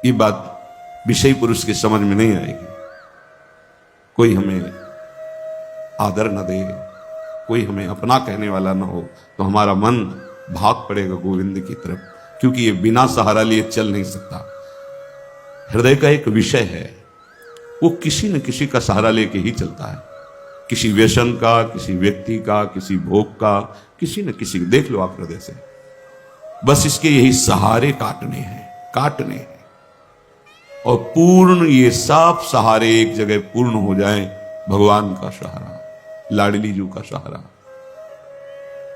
ये बात विषयी पुरुष की समझ में नहीं आएगी। कोई हमें आदर न दे, कोई हमें अपना कहने वाला न हो, तो हमारा मन भाग पड़ेगा गोविंद की तरफ, क्योंकि ये बिना सहारा लिए चल नहीं सकता। हृदय का एक विषय है, वो किसी न किसी का सहारा लेके ही चलता है, किसी व्यसन का, किसी व्यक्ति का, किसी भोग का, किसी न किसी। देख लो आप हृदय से, बस इसके यही सहारे काटने हैं और पूर्ण ये सब सहारे एक जगह पूर्ण हो जाएं। भगवान का सहारा, लाडली जू का सहारा,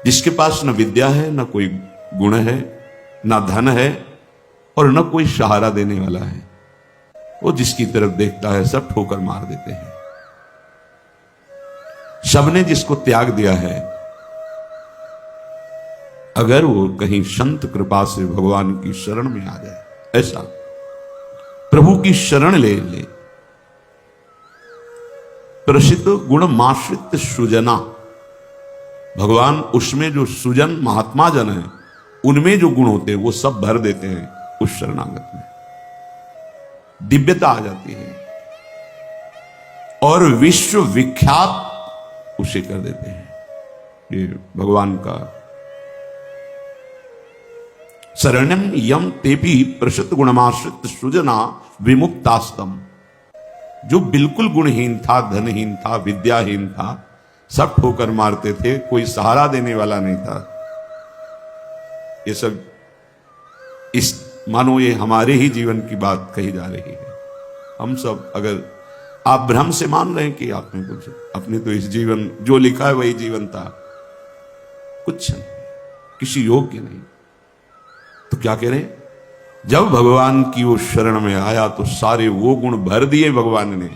जिसके पास न विद्या है, न कोई गुण है, न धन है और न कोई सहारा देने वाला है, वो जिसकी तरफ देखता है सब ठोकर मार देते हैं। सबने जिसको त्याग दिया है, अगर वो कहीं संत कृपा से भगवान की शरण में आ जाए, ऐसा प्रभु की शरण ले ले। प्रसिद्ध गुण माश्रित सुजना, भगवान उसमें जो सुजन महात्मा जन है, उनमें जो गुण होते हैं वो सब भर देते हैं उस शरणागत में। दिव्यता आ जाती है और विश्व विख्यात उसे कर देते हैं। ये भगवान का शरणम यम तेपी प्रसिद्ध गुणमाश्रित सुजना विमुक्तास्तम। जो बिल्कुल गुणहीन था, धनहीन था, विद्याहीन था, सब ठोकर मारते थे, कोई सहारा देने वाला नहीं था। ये सब इस मानो ये हमारे ही जीवन की बात कही जा रही है। हम सब, अगर आप भ्रम से मान रहे हैं कि आप में कुछ, अपने तो इस जीवन जो लिखा है वही जीवन था, कुछ नहीं, किसी योग्य नहीं, तो क्या कह रहे हैं? जब भगवान की वो शरण में आया तो सारे वो गुण भर दिए भगवान ने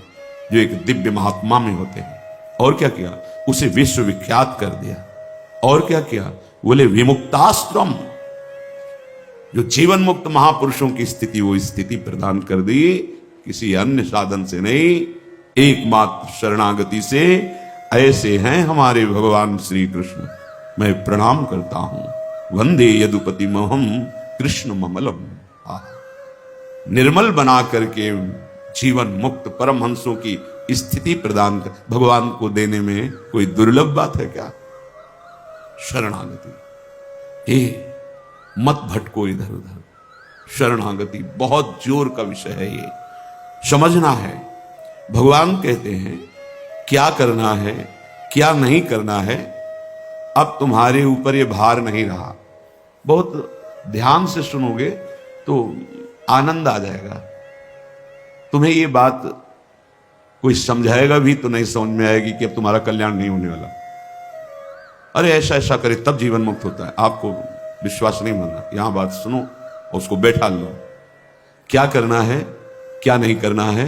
जो एक दिव्य महात्मा में होते हैं। और क्या किया? उसे विश्व विख्यात कर दिया। और क्या किया? बोले विमुक्ताश्रम, जो जीवन मुक्त महापुरुषों की स्थिति, वो स्थिति प्रदान कर दी, किसी अन्य साधन से नहीं, एकमात्र शरणागति से। ऐसे हैं हमारे भगवान श्री कृष्ण। मैं प्रणाम करता हूं। वंदे यदुपति महम कृष्ण ममलम। निर्मल बना करके जीवन मुक्त परमहंसों की स्थिति प्रदान कर भगवान को देने में कोई दुर्लभ बात है क्या? शरणागति, ये मत भटको इधर उधर। शरणागति बहुत जोर का विषय है, ये समझना है। भगवान कहते हैं क्या करना है, क्या नहीं करना है, अब तुम्हारे ऊपर ये भार नहीं रहा। बहुत ध्यान से सुनोगे तो आनंद आ जाएगा। तुम्हें ये बात कोई समझाएगा भी तो नहीं समझ में आएगी कि अब तुम्हारा कल्याण नहीं होने वाला। अरे ऐसा ऐसा करे तब जीवन मुक्त होता है। आपको विश्वास नहीं मानना, यहां बात सुनो और उसको बैठा लो। क्या करना है, क्या नहीं करना है,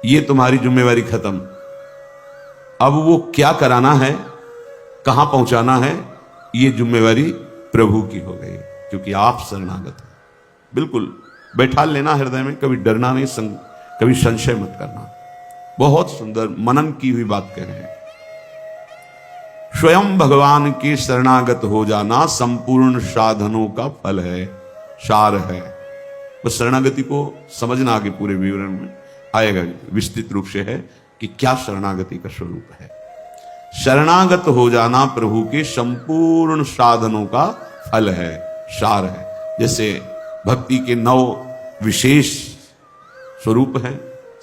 ये तुम्हारी जिम्मेवारी खत्म। अब वो क्या कराना है, कहां पहुंचाना है, ये जिम्मेवारी प्रभु की हो गई, क्योंकि आप शरणागत हो। बिल्कुल बैठा लेना हृदय में, कभी डरना नहीं, कभी संशय मत करना। बहुत सुंदर मनन की हुई बात कह रहे हैं। स्वयं भगवान के शरणागत हो जाना संपूर्ण साधनों का फल है, सार है। बस शरणागति को समझना, आगे पूरे विवरण में आएगा, विस्तृत रूप से है कि क्या शरणागति का स्वरूप है। शरणागत हो जाना प्रभु के संपूर्ण साधनों का फल है, सार है। जैसे भक्ति के 9 विशेष स्वरूप है,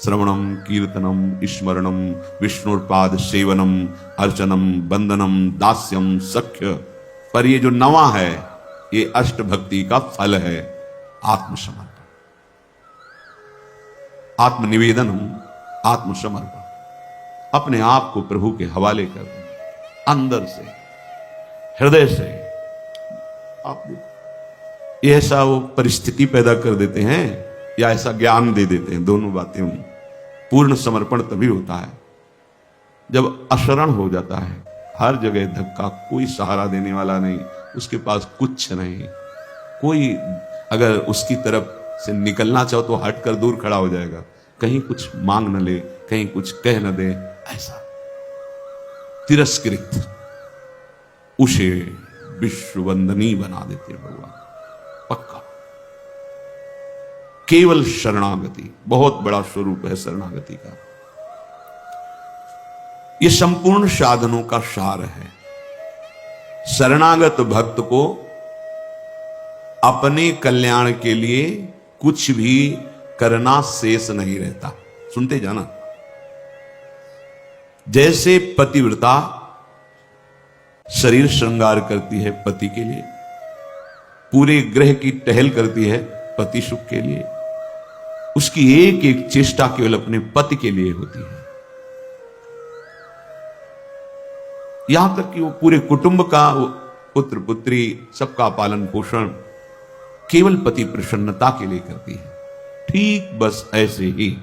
श्रवणम, कीर्तनम, स्मरणम, विष्णुपाद सेवनम, अर्चनम, वंदनम, दास्यम, सख्य। पर ये जो 9वां है, ये अष्ट भक्ति का फल है, आत्मसमर्पण, आत्मनिवेदनम, आत्मसमर्पण। अपने आप को प्रभु के हवाले कर देना, अंदर से, हृदय से। आप ये ऐसा वो परिस्थिति पैदा कर देते हैं या ऐसा ज्ञान दे देते हैं, दोनों बातें हों। पूर्ण समर्पण तभी होता है जब अशरण हो जाता है, हर जगह धक्का, कोई सहारा देने वाला नहीं, उसके पास कुछ नहीं, कोई अगर उसकी तरफ से निकलना चाहो तो हटकर दूर खड़ा हो जाएगा, कहीं कुछ मांग न ले, कहीं कुछ कह न दे, ऐसा तिरस्कृत, उसे विश्व वंदनीय बना देते हैं भगवान, पक्का। केवल शरणागति बहुत बड़ा स्वरूप है शरणागति का। यह संपूर्ण साधनों का सार है। शरणागत भक्त को अपने कल्याण के लिए कुछ भी करना शेष नहीं रहता। सुनते जाना, जैसे पतिव्रता शरीर श्रृंगार करती है पति के लिए, पूरे ग्रह की टहल करती है पति सुख के लिए, उसकी एक एक चेष्टा केवल अपने पति के लिए होती है। यहां तक कि वो पूरे कुटुंब का, पुत्र पुत्री सबका पालन पोषण केवल पति प्रसन्नता के लिए करती है। ठीक बस ऐसे ही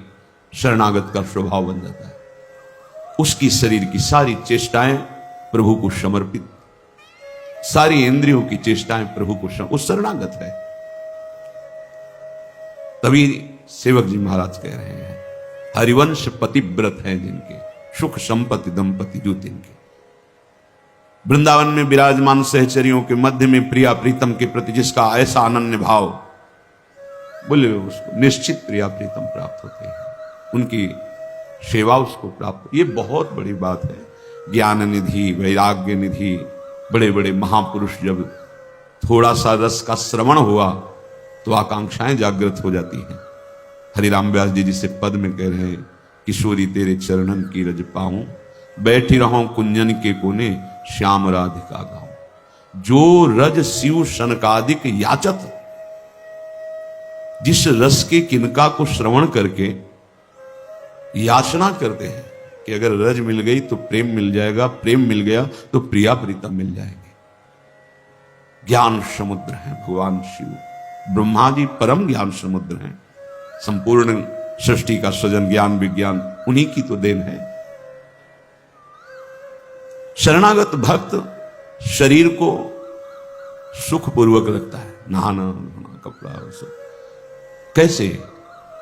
शरणागत का स्वभाव बन जाता है। उसकी शरीर की सारी चेष्टाएं प्रभु को समर्पित, सारी इंद्रियों की चेष्टाएं प्रभु को समर्पित, वो शरणागत है। तभी सेवक जी महाराज कह रहे हैं, हरिवंश पतिव्रत हैं जिनके, सुख संपत्ति दंपति जो तिनके। वृंदावन में विराजमान सहचरियों के मध्य में प्रिया प्रीतम के प्रति जिसका ऐसा अनन्य भाव, बोले उसको निश्चित प्रिया प्रीतम प्राप्त होते हैं, उनकी सेवा उसको प्राप्त। ये बहुत बड़ी बात है। ज्ञान निधि, वैराग्य निधि, बड़े बड़े महापुरुष जब थोड़ा सा रस का श्रवण हुआ तो आकांक्षाएं जागृत हो जाती हैं। हरिराम व्यास जी जिसे पद में कह रहे हैं, किशोरी तेरे चरणन की रज पाऊं, बैठी रहूं कुंजन के कोने, श्याम राधिका गाऊं। जो रज शिव शनकादिक याचत, जिस रस के किनका को श्रवण करके याचना करते हैं कि अगर रज मिल गई तो प्रेम मिल जाएगा, प्रेम मिल गया तो प्रिया प्रीतम मिल जाएंगे। ज्ञान समुद्र है भगवान शिव, ब्रह्मा जी परम ज्ञान समुद्र हैं। संपूर्ण सृष्टि का सृजन ज्ञान विज्ञान उन्हीं की तो देन है। शरणागत भक्त शरीर को सुखपूर्वक रखता है, नहाना धोना कपड़ा सब। कैसे?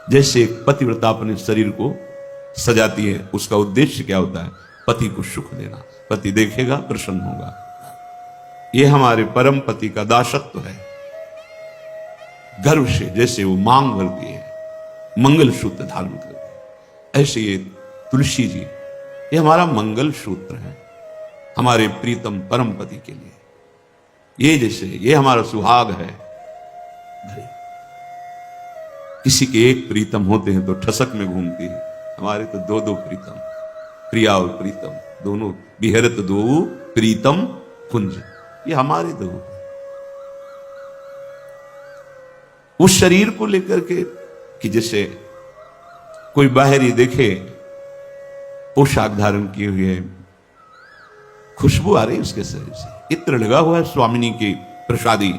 जैसे एक पतिव्रता अपने शरीर को सजाती है, उसका उद्देश्य क्या होता है? पति को सुख देना। पति देखेगा प्रसन्न होगा। यह हमारे परम पति का दासत्व है। गर्व से जैसे वो मांग भरती है, मंगल सूत्र धारण करती है, ऐसे ये तुलसी जी, ये हमारा मंगल सूत्र है हमारे प्रीतम परम पति के लिए। ये जैसे ये हमारा सुहाग है। किसी के एक प्रीतम होते हैं तो ठसक में घूमती है, हमारे तो दो दो प्रीतम, प्रिया और प्रीतम दोनों, बिहरत दो प्रीतम कुंज, ये हमारे दो। उस शरीर को लेकर के कि जैसे कोई बाहरी देखे पोशाक धारण किए हुए, खुशबू आ रही उसके शरीर से, इत्र लगा हुआ है स्वामिनी की प्रसादी,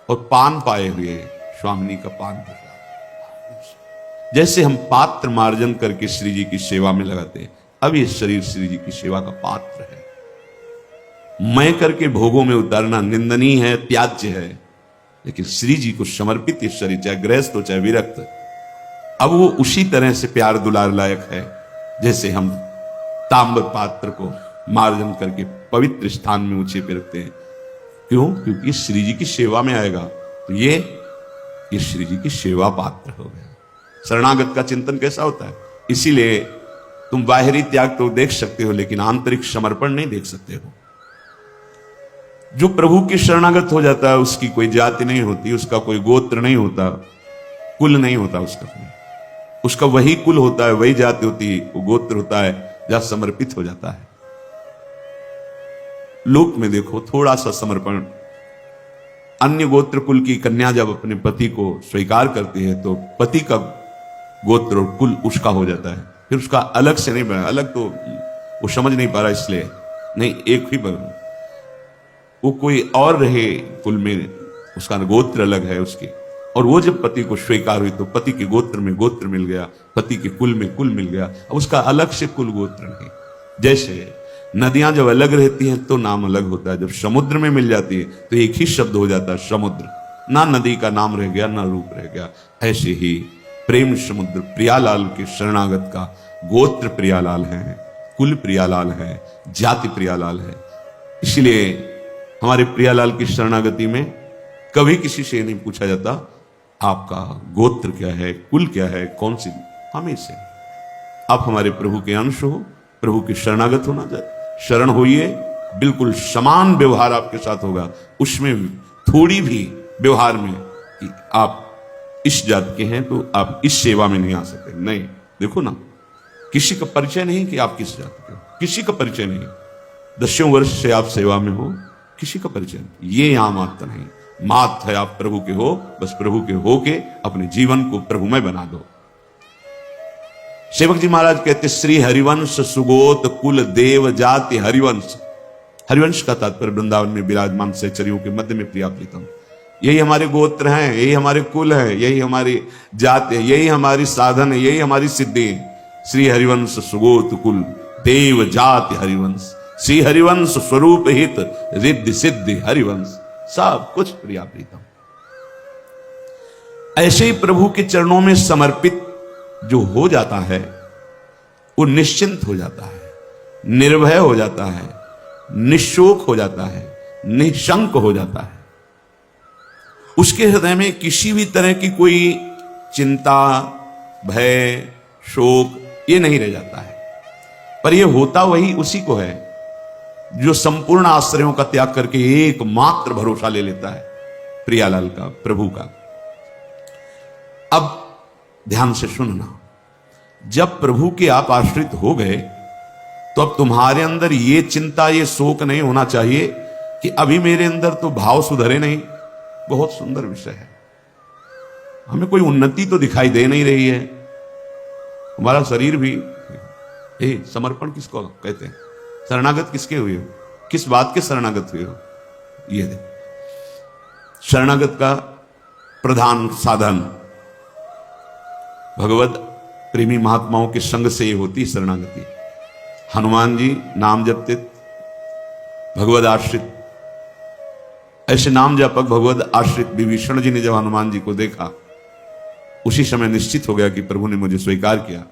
और पान पाए हुए स्वामिनी का पान प्रसाद। जैसे हम पात्र मार्जन करके श्री जी की सेवा में लगाते हैं, अब ये शरीर श्री जी की सेवा का पात्र है। मैं करके भोगों में उतारना निंदनीय है, त्याज्य है, लेकिन श्री जी को समर्पित ये शरीर, चाहे गृहस्थ हो चाहे विरक्त, अब वो उसी तरह से प्यार दुलार लायक है जैसे हम ताम्र पात्र को मार्जन करके पवित्र स्थान में ऊंचे पे रखते हैं। क्यों? क्योंकि श्री जी की सेवा में आएगा तो ये श्री जी की सेवा पात्र हो गया। शरणागत का चिंतन कैसा होता है? इसीलिए तुम बाहरी त्याग तो देख सकते हो, लेकिन आंतरिक समर्पण नहीं देख सकते हो। जो प्रभु की शरणागत हो जाता है उसकी कोई जाति नहीं होती, उसका कोई गोत्र नहीं होता, कुल नहीं होता उसका वही कुल होता है, वही जाति होती है, वो गोत्र होता है जहां समर्पित हो जाता है। लोक में देखो थोड़ा सा समर्पण, अन्य गोत्र कुल की कन्या जब अपने पति को स्वीकार करती है तो पति का गोत्र और कुल उसका हो जाता है, फिर उसका अलग से नहीं बना। अलग तो वो समझ नहीं पा रहा, इसलिए नहीं, एक ही बना। वो कोई और रहे कुल में, उसका गोत्र अलग है उसकी, और वो जब पति को स्वीकार हुई तो पति के गोत्र में गोत्र मिल गया, पति के कुल में कुल मिल गया, अब उसका अलग से कुल गोत्र नहीं। जैसे नदियां जब अलग रहती हैं तो नाम अलग होता है, जब समुद्र में मिल जाती है तो एक ही शब्द हो जाता है समुद्र, ना नदी का नाम रह गया ना रूप रह गया। ऐसे ही प्रेम समुद्र प्रियालाल के शरणागत का गोत्र प्रियालाल है, कुल प्रियालाल है, जाति प्रियालाल है। इसलिए हमारे प्रियालाल की शरणागति में कभी किसी से नहीं पूछा जाता आपका गोत्र क्या है, कुल क्या है, कौन सी, हमें से आप हमारे प्रभु के अंश हो, प्रभु के शरणागत होना जाए, शरण होइए, बिल्कुल समान व्यवहार आपके साथ होगा। उसमें थोड़ी भी व्यवहार में कि आप इस जात के हैं तो आप इस सेवा में नहीं आ सकते, नहीं। देखो ना, किसी का परिचय नहीं कि आप किस जात के हो, किसी का परिचय नहीं। 10 वर्ष से आप सेवा में हो, किसी का परिचय नहीं। ये यहां मात्र नहीं, मात्र है आप प्रभु के हो, बस प्रभु के हो के अपने जीवन को प्रभुमय बना दो। सेवक जी महाराज कहते, श्री हरिवंश सुगोत कुल देव जाति हरिवंश। हरिवंश का तात्पर्य वृंदावन में विराजमान सहचरियों के मध्य में प्रिया प्रीतम, यही हमारे गोत्र हैं, यही हमारे कुल है, यही हमारी जात है, यही हमारी साधन है, यही हमारी सिद्धि है। श्री हरिवंश सुगोत कुल देव जाति हरिवंश, श्री हरिवंश स्वरूप हित रिद्धि सिद्धि हरिवंश, सब कुछ प्रिया प्रीतम। ऐसे ही प्रभु के चरणों में समर्पित जो हो जाता है वो निश्चिंत हो जाता है, निर्भय हो जाता है, निशोक हो जाता है, निशंक हो जाता है। उसके हृदय में किसी भी तरह की कोई चिंता, भय, शोक ये नहीं रह जाता है। पर यह होता वही उसी को है जो संपूर्ण आश्रयों का त्याग करके एकमात्र भरोसा ले लेता है प्रियालाल का, प्रभु का। अब ध्यान से सुनना, जब प्रभु के आप आश्रित हो गए तो अब तुम्हारे अंदर ये चिंता, ये शोक नहीं होना चाहिए कि अभी मेरे अंदर तो भाव सुधरे नहीं। बहुत सुंदर विषय है, हमें कोई उन्नति तो दिखाई दे नहीं रही है। हमारा शरीर भी, समर्पण किसको कहते हैं, शरणागत किसके हुए हो, किस बात के शरणागत हुए हो, ये दे। शरणागत का प्रधान साधन भगवत प्रेमी महात्माओं के संग से ये होती शरणागति। हनुमान जी नाम जपते, भगवत आश्रित, ऐसे नाम जापक भगवत आश्रित विभीषण जी ने जब हनुमान जी को देखा, उसी समय निश्चित हो गया कि प्रभु ने मुझे स्वीकार किया,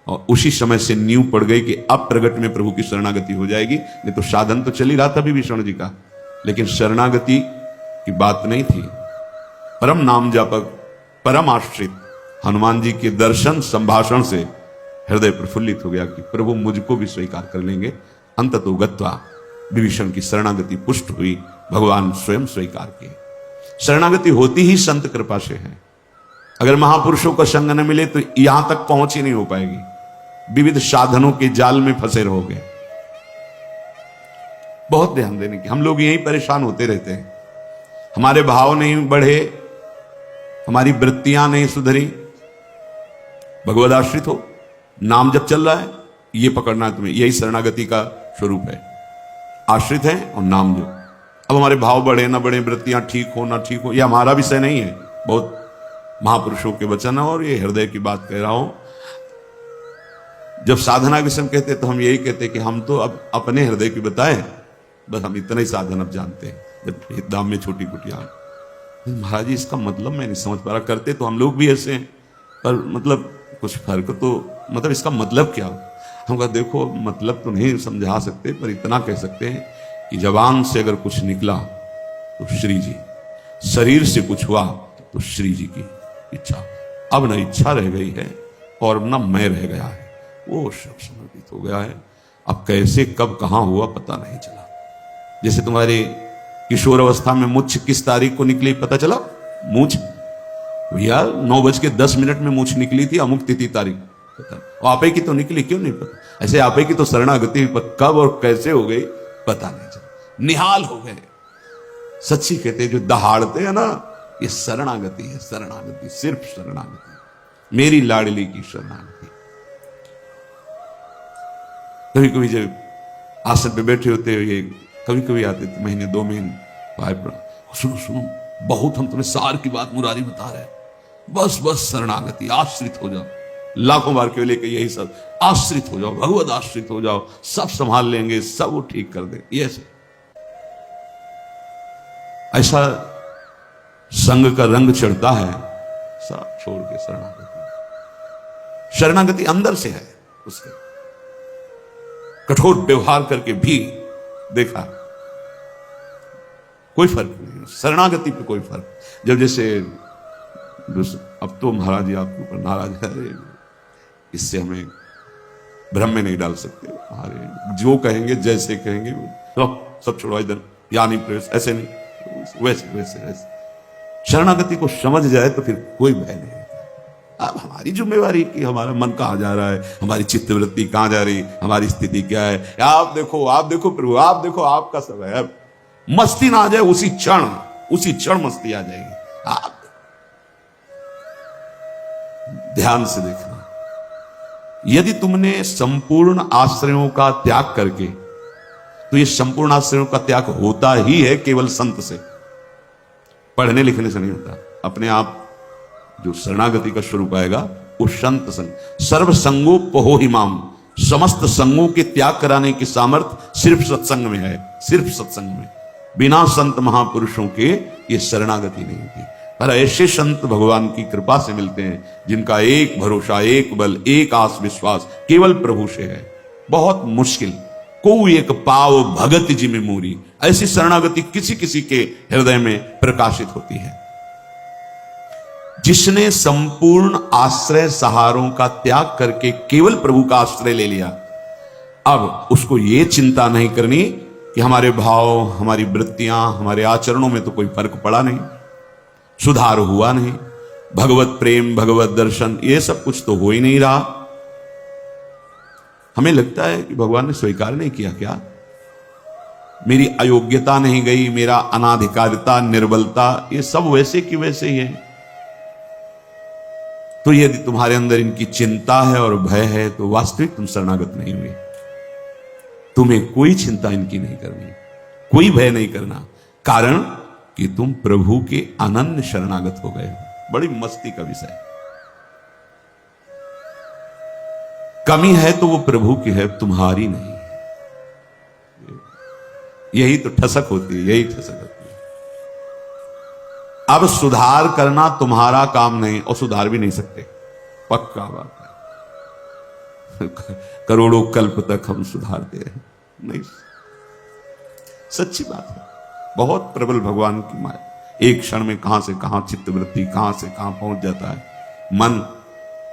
और उसी समय से नींव पड़ गई कि अब प्रगट में प्रभु की शरणागति हो जाएगी। नहीं तो साधन तो चल ही रहा था विभीषण जी का, लेकिन शरणागति की बात नहीं थी। परम नाम जापक, परम आश्रित हनुमान जी के दर्शन संभाषण से हृदय प्रफुल्लित हो गया कि प्रभु मुझको भी स्वीकार कर लेंगे। अंततो गत्वा विभीषण की शरणागति पुष्ट हुई, भगवान स्वयं स्वीकार किए। शरणागति होती ही संत कृपा से है। अगर महापुरुषों का संग न मिले तो यहां तक पहुंच ही नहीं हो पाएगी, विविध साधनों के जाल में फंसे रहोगे। बहुत ध्यान देने की, हम लोग यही परेशान होते रहते हैं, हमारे भाव नहीं बढ़े, हमारी वृत्तियां नहीं सुधरी। भगवद आश्रित हो, नाम जब चल रहा है ये पकड़ना है तुम्हें, यही शरणागति का स्वरूप है। आश्रित है और नाम जो, अब हमारे भाव बढ़े ना बढ़े, वृत्तियां ठीक हो ना ठीक हो, यह हमारा विषय नहीं है, बहुत महापुरुषों के वचन है और ये हृदय की बात कह रहा हूं। जब साधना के समय कहते तो हम यही कहते कि हम तो अब अपने हृदय की बताएं, बस हम इतना ही साधन अब जानते हैं। जब दाम में छोटी कुटिया, महाराज जी इसका मतलब मैं नहीं समझ पा रहा, करते तो हम लोग भी ऐसे हैं, पर मतलब कुछ फर्क तो, मतलब इसका मतलब क्या? हम कहा देखो मतलब तो नहीं समझा सकते, पर इतना कह सकते हैं कि जबान से अगर कुछ निकला तो श्री जी, शरीर से कुछ हुआ तो श्री जी की इच्छा। अब न इच्छा रह गई है और न मैं रह गया है, वो सब समर्पित हो गया है। अब कैसे कब कहां हुआ पता नहीं चला। जैसे तुम्हारे किशोर अवस्था में मुछ किस तारीख को निकली पता चला? मूछ भैया 9:10 में मूछ निकली थी, अमुक तिथि तारीख पता, और आपे की तो निकली, क्यों नहीं पता? ऐसे आपे की तो शरणागति कब और कैसे हो गई पता नहीं चला, निहाल हो गए। सच्ची कहते जो दहाड़ते हैं ना, ये शरणागति है, शरणागति, सिर्फ शरणागति, मेरी लाडली की शरणागति। कभी कभी जब आसन पे बैठे होते हो, ये कभी कभी आते थे महीने 2 महीने, भाई सुनो सुनो, बहुत हम तुम्हें सार की बात मुरारी बता रहे हैं, बस बस शरणागति, आश्रित हो जाओ। लाखों बार के लेके यही सब, आश्रित हो जाओ, भगवत आश्रित हो जाओ, सब संभाल लेंगे, सब वो ठीक कर दे। ये ऐसा संग का रंग चढ़ता है, सब छोड़ के शरणागति। शरणागति अंदर से है, उसके कठोर व्यवहार करके भी देखा कोई फर्क नहीं, शरणागति पे कोई फर्क। जब जैसे अब तो महाराज जी आपके ऊपर नाराज है, अरे इससे हमें भ्रम में नहीं डाल सकते, अरे जो कहेंगे जैसे कहेंगे तो सब छोड़ो इधर, या नहीं प्रवेश, ऐसे नहीं, वैसे वैसे वैसे। शरणागति को समझ जाए तो फिर कोई भय नहीं रहता। अब हमारी जिम्मेवारी कि हमारा मन कहाँ जा रहा है, हमारी चित्तवृत्ति कहाँ जा रही, हमारी स्थिति क्या है। आप देखो प्रभु, आप देखो, आपका सब है। अब मस्ती ना आ जाए उसी क्षण मस्ती आ जाएगी। आप ध्यान से देखना, यदि तुमने संपूर्ण आश्रयों का त्याग करके, तो ये संपूर्ण आश्रयों का त्याग होता ही है केवल संत से, पढ़ने लिखने से नहीं होता। अपने आप जो शरणागति का स्वरूप आएगा वो संत संग। सर्व संगो पहो हिमाम, समस्त संगों के त्याग कराने की सामर्थ्य सिर्फ सत्संग में है, सिर्फ सत्संग में। बिना संत महापुरुषों के ये शरणागति नहीं होती। पर ऐसे संत भगवान की कृपा से मिलते हैं जिनका एक भरोसा, एक बल, एक आस विश्वास केवल प्रभु से है। बहुत मुश्किल, को एक पाव भगत जी में मूरी, ऐसी शरणागति किसी किसी के हृदय में प्रकाशित होती है। जिसने संपूर्ण आश्रय सहारों का त्याग करके केवल प्रभु का आश्रय ले लिया, अब उसको यह चिंता नहीं करनी कि हमारे भाव, हमारी वृत्तियां, हमारे आचरणों में तो कोई फर्क पड़ा नहीं, सुधार हुआ नहीं, भगवत प्रेम, भगवत दर्शन, ये सब कुछ तो हो ही नहीं रहा। हमें लगता है कि भगवान ने स्वीकार नहीं किया क्या, मेरी अयोग्यता नहीं गई, मेरा अनाधिकारिता, निर्बलता, ये सब वैसे की वैसे ही है। तो यदि तुम्हारे अंदर इनकी चिंता है और भय है तो वास्तविक तुम शरणागत नहीं हुए। तुम्हें कोई चिंता इनकी नहीं करनी, कोई भय नहीं करना, कारण कि तुम प्रभु के अनन्य शरणागत हो गए हो। बड़ी मस्ती का विषय। कमी है तो वो प्रभु की है, तुम्हारी नहीं। यही तो ठसक होती है, यही ठसक होती है। अब सुधार करना तुम्हारा काम नहीं, और सुधार भी नहीं सकते, पक्का बात है। करोड़ों कल्प तक हम सुधारते रहे नहीं, सच्ची बात है। बहुत प्रबल भगवान की माया, एक क्षण में कहां से कहां चित्तवृत्ति, कहां से कहां पहुंच जाता है मन।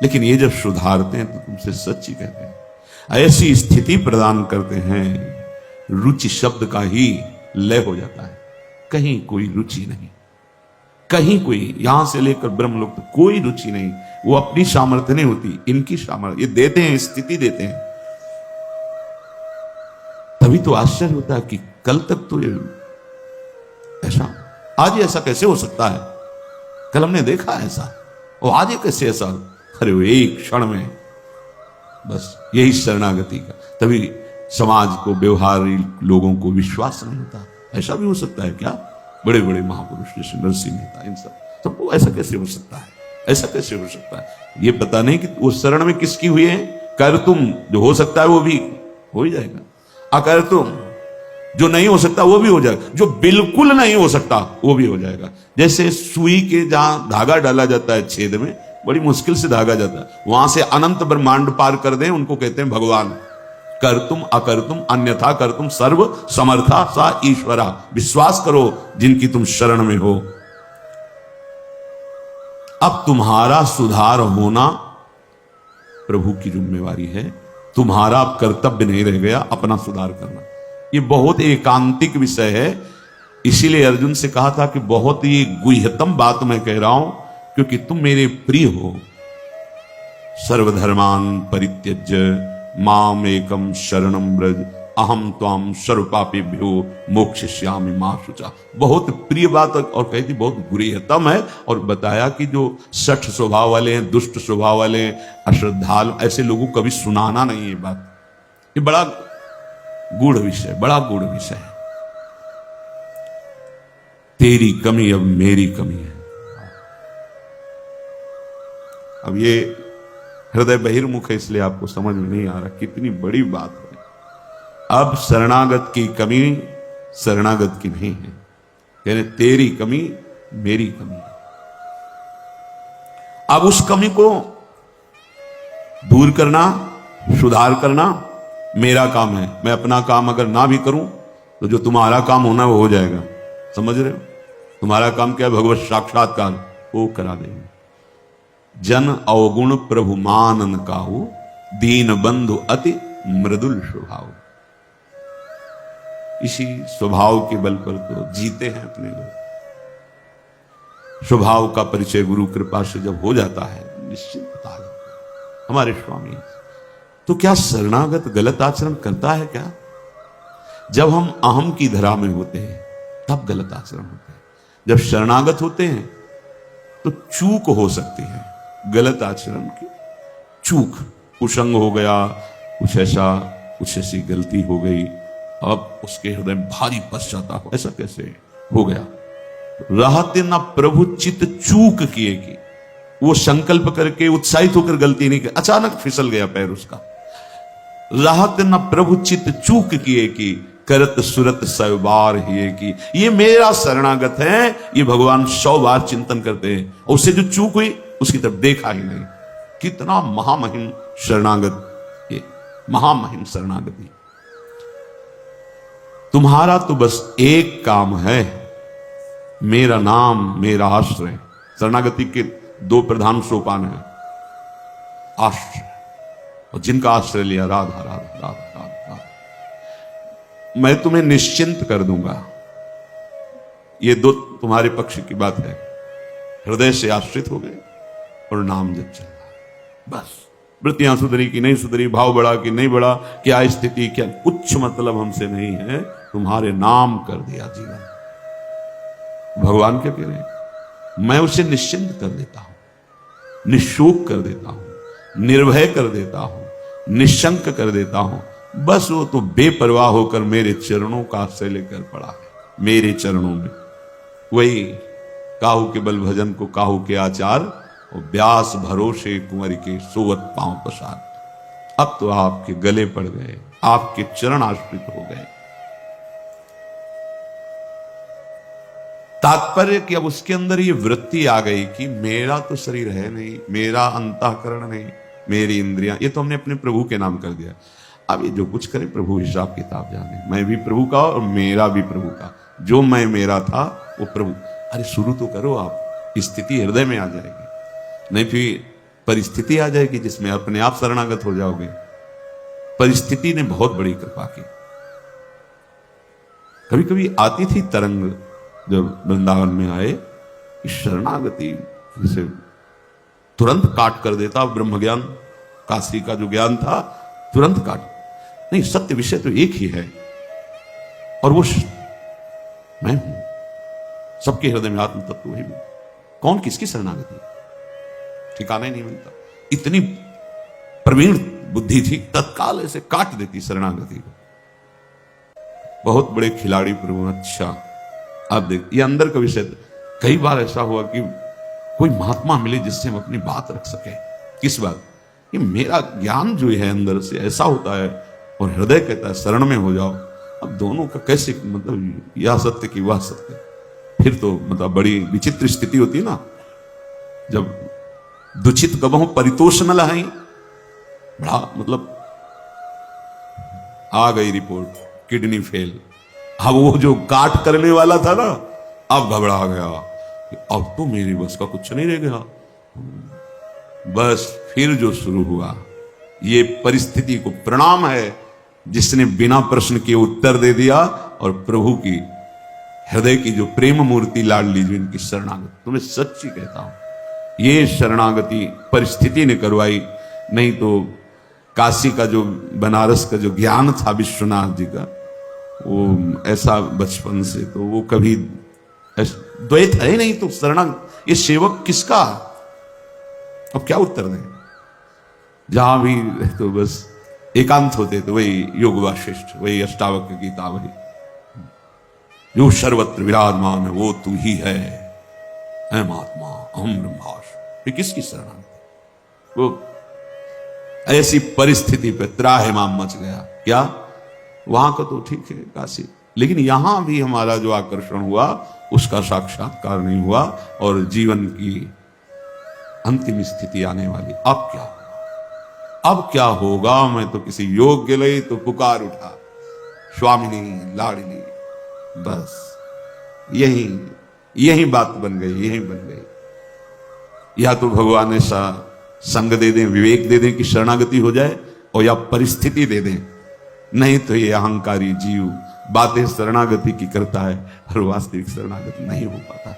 लेकिन ये जब सुधारते हैं तो तुमसे सच्ची कहते हैं, ऐसी स्थिति प्रदान करते हैं, रुचि शब्द का ही लय हो जाता है। कहीं कोई रुचि नहीं, कहीं कोई, यहां से लेकर ब्रह्मलोक तक कोई रुचि नहीं। वो अपनी सामर्थ्य नहीं होती, इनकी सामर्थ्य ये देते हैं, स्थिति देते हैं। तभी तो आश्चर्य होता है कि कल तक तो ये ऐसा, आज ये ऐसा कैसे हो सकता है, कल हमने देखा ऐसा, और आज ये कैसे ऐसा। अरे वो एक क्षण में, बस यही शरणागति का। तभी समाज को, व्यवहारी लोगों को विश्वास नहीं होता। ऐसा भी हो सकता है क्या, बड़े बड़े महापुरुष जैसे नरसिंह मेहता, इन सबको ऐसा कैसे हो सकता है, ऐसा कैसे हो सकता है। ये पता नहीं कि वो शरण में किसकी हुई है। कर तुम, जो हो सकता है वो भी हो ही जाएगा, अकर तुम, जो नहीं हो सकता वो भी हो जाएगा, जो बिल्कुल नहीं हो सकता वो भी हो जाएगा। जैसे सुई के जहां धागा डाला जाता है छेद में, बड़ी मुश्किल से धागा जाता है, वहां से अनंत ब्रह्मांड पार कर दें, उनको कहते हैं भगवान। कर तुम अकर तुम अन्यथा कर तुम सर्व समर्था सा ईश्वरा। विश्वास करो जिनकी तुम शरण में हो। अब तुम्हारा सुधार होना प्रभु की जिम्मेवारी है, तुम्हारा अब कर्तव्य नहीं रह गया अपना सुधार करना। ये बहुत एकांतिक विषय है, इसीलिए अर्जुन से कहा था कि बहुत ही गुह्यतम बात मैं कह रहा हूं, क्योंकि तुम मेरे प्रिय हो। सर्वधर्मान परित्यज्य माम एकम शरणम व्रज अहम त्वाम सर्वपापेभ्यो मोक्षयिष्यामि मा शुचा। बहुत प्रिय बात, और कहती बहुत गुह्यतम है। और बताया कि जो सठ स्वभाव वाले हैं, दुष्ट स्वभाव वाले हैं, अश्रद्धालु, ऐसे लोगों को कभी सुनाना नहीं है बात। ये बड़ा गूढ़ विषय, बड़ा गूढ़ विषय है। तेरी कमी अब मेरी कमी है। अब ये हृदय बहिर्मुख है, इसलिए आपको समझ में नहीं आ रहा कितनी बड़ी बात है। अब शरणागत की कमी शरणागत की नहीं है, यानी तेरी कमी मेरी कमी है। अब उस कमी को दूर करना, सुधार करना मेरा काम है। मैं अपना काम अगर ना भी करूं तो जो तुम्हारा काम होना वो हो जाएगा। समझ रहे हो, तुम्हारा काम क्या है, भगवत साक्षात्कार, वो करा देंगे। जन अवगुण प्रभु मानन काहू, दीन बंधु अति मृदुल स्वभाव। इसी स्वभाव के बल पर तो जीते हैं अपने लोग। स्वभाव का परिचय गुरु कृपा से जब हो जाता है निश्चित बता दो हमारे स्वामी। तो क्या शरणागत गलत आचरण करता है क्या? जब हम अहम की धरा में होते हैं तब गलत आचरण होते हैं। जब शरणागत होते हैं तो चूक हो सकती है, गलत आचरण की चूक, कुसंग हो गया, कुछ ऐसी गलती हो गई, अब उसके हृदय में भारी पश्चाताप, ऐसा कैसे हो गया? रहते ना प्रभु चित चूक किए की, वो संकल्प करके उत्साहित होकर गलती नहीं की, अचानक फिसल गया पैर उसका। रहत न प्रभु चित चूक किए की, करत सुरत 100 बार ही की। ये मेरा शरणागत है, ये भगवान 100 बार चिंतन करते हैं, और उससे जो चूक हुई उसकी तरफ देखा ही नहीं। कितना महामहिम शरणागत, ये महामहिम शरणागति। तुम्हारा तो बस एक काम है, मेरा नाम मेरा आश्रय। शरणागति के 2 प्रधान सोपान है, आश्रय और जिनका आश्रय लिया, राधा राधा राधा राधा राधा, मैं तुम्हें निश्चिंत कर दूंगा। ये 2 तुम्हारे पक्ष की बात है। हृदय से आश्रित हो गए और नाम जप चल रहा, बस। वृत्तियां सुधरी कि नहीं सुधरी, भाव बढ़ा कि नहीं बढ़ा, क्या स्थिति, क्या कुछ मतलब हमसे नहीं है, तुम्हारे नाम कर दिया जीवन। भगवान क्या कह रहे हैं? मैं उसे निश्चिंत कर देता हूं, निशोक कर देता हूं, निर्भय कर देता हूं, निशंक कर देता हूं। बस वो तो बेपरवाह होकर मेरे चरणों का आश्रय लेकर पड़ा है, मेरे चरणों में। वही काहू के बल भजन को काहू के आचार, और व्यास भरोसे कुंवर के सोवत पांव पसार। अब तो आपके गले पड़ गए, आपके चरण आश्रित हो गए। तात्पर्य कि अब उसके अंदर ये वृत्ति आ गई कि मेरा तो शरीर है नहीं, मेरा अंतःकरण नहीं, मेरी इंद्रियां, ये तो हमने अपने प्रभु के नाम कर दिया। अब ये जो कुछ करे प्रभु हिसाब किताब जाने, मैं भी प्रभु का और मेरा भी प्रभु का। जो मैं मेरा था वो प्रभु। अरे शुरू तो करो आप, स्थिति हृदय में आ जाएगी, नहीं फिर परिस्थिति आ जाएगी जिसमें अपने आप शरणागत हो जाओगे। परिस्थिति ने बहुत बड़ी कृपा की। कभी कभी आती थी तरंग, जब वृंदावन में आए, शरणागति जैसे तुरंत काट कर देता ब्रह्म ज्ञान, काशी का जो ज्ञान था तुरंत काट। नहीं, सत्य विषय तो एक ही है, और वो मैं हूं। सबके हृदय में आत्म तत्व वही हूं। कौन किसकी शरणागति, ठिकाना ही नहीं मिलता। इतनी प्रवीण बुद्धि थी, तत्काल ऐसे काट देती शरणागति को। बहुत बड़े खिलाड़ी प्रभु। अच्छा आप देख, ये अंदर का विषय। कई बार ऐसा हुआ कि कोई महात्मा मिले जिससे हम अपनी बात रख सके। किस बात? कि मेरा ज्ञान जो है अंदर से ऐसा होता है, और हृदय कहता है शरण में हो जाओ। अब दोनों का कैसे, मतलब यह सत्य कि वह सत्य, फिर तो मतलब बड़ी विचित्र स्थिति होती है ना। जब दुचित गबहु परितोष न लहाई, बड़ा मतलब आ गई रिपोर्ट, किडनी फेल। अब वो जो काट करने वाला था ना, अब घबरा गया, अब तो मेरी बस का कुछ नहीं रह गया। बस फिर जो शुरू हुआ, ये परिस्थिति को प्रणाम है जिसने बिना प्रश्न के उत्तर दे दिया, और प्रभु की हृदय की जो प्रेम मूर्ति लाडली जो इनकी शरणागति, तुम्हें सच्ची कहता हूं, ये शरणागति परिस्थिति ने करवाई। नहीं तो काशी का जो, बनारस का जो ज्ञान था विश्वनाथ जी का, वो ऐसा बचपन से तो वो कभी द्वैत है नहीं, तो शरणा ये सेवक किसका? अब क्या उत्तर दें? जहां भी तो बस एकांत होते तो वही योग वाशिष्ठ, वही अष्टावक्र गीता, वही जो सर्वत्र विराजमान है वो तू ही है, अहम आत्मा अहम ब्रह्मास्मि। किसकी शरणागति? वो ऐसी परिस्थिति पे त्राहिमाम मच गया। क्या वहां का तो ठीक है काशी, लेकिन यहां भी हमारा जो आकर्षण हुआ उसका साक्षात्कार नहीं हुआ, और जीवन की अंतिम स्थिति आने वाली। अब क्या होगा? अब क्या होगा? मैं तो किसी योग्य लई तो पुकार उठा, स्वामिनी लाडली, बस यही बात बन गई, यही बन गई। या तो भगवान ऐसा संग दे दें, विवेक दे दें कि शरणागति हो जाए, और या परिस्थिति दे दें, नहीं तो ये अहंकारी जीव बातें शरणागति की करता है और वास्तविक शरणागति नहीं हो पाता।